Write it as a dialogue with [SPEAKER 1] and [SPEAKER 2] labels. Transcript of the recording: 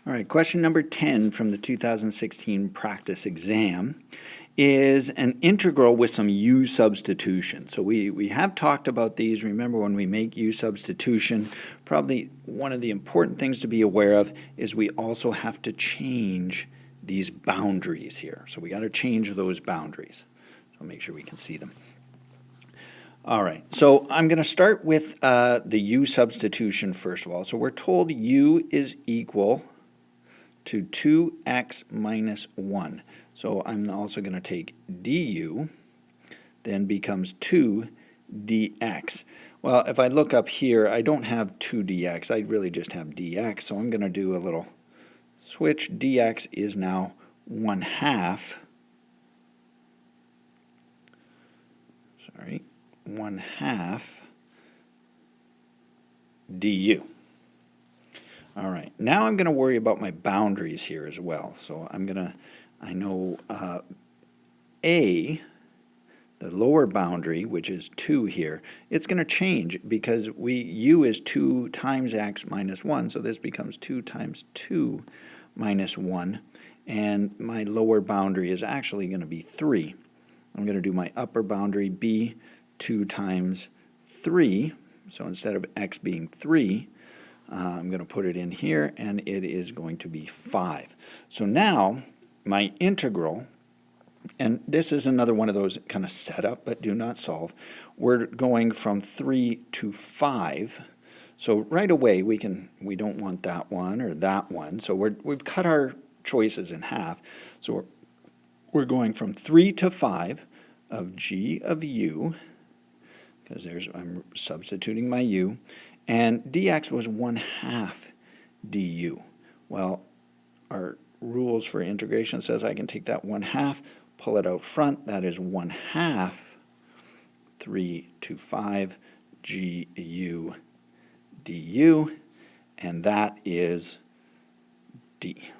[SPEAKER 1] All right, question number 10 from the 2016 practice exam is an integral with some u substitution. So we have talked about these. Remember, when we make u substitution, probably one of the important things to be aware of is we also have to change these boundaries here. So we got to change those boundaries. So make sure we can see them. All right, so I'm going to start with the u substitution first of all. So we're told u is equal to 2x minus 1. So I'm also going to take du, then becomes 2 dx. Well, if I look up here, I don't have 2 dx. I really just have dx. So I'm going to do a little switch. Dx is now 1/2. 1/2 du. All right, now I'm going to worry about my boundaries here as well. So I know A, the lower boundary, which is 2 here, it's going to change because u is 2 times x minus 1, so this becomes 2 times 2 minus 1, and my lower boundary is actually going to be 3. I'm going to do my upper boundary, b 2 times 3, so instead of x being 3, I'm going to put it in here, and it is going to be 5. So now my integral, and this is another one of those kind of setup but do not solve, we're going from 3 to 5. So right away we don't want that one or that one, so we've cut our choices in half. So we're going from 3 to 5 of g of u, because I'm substituting my u, and dx was 1/2 du. Well, our rules for integration says I can take that 1/2, pull it out front. That is 1/2 3 to 5 gu du, and that is d.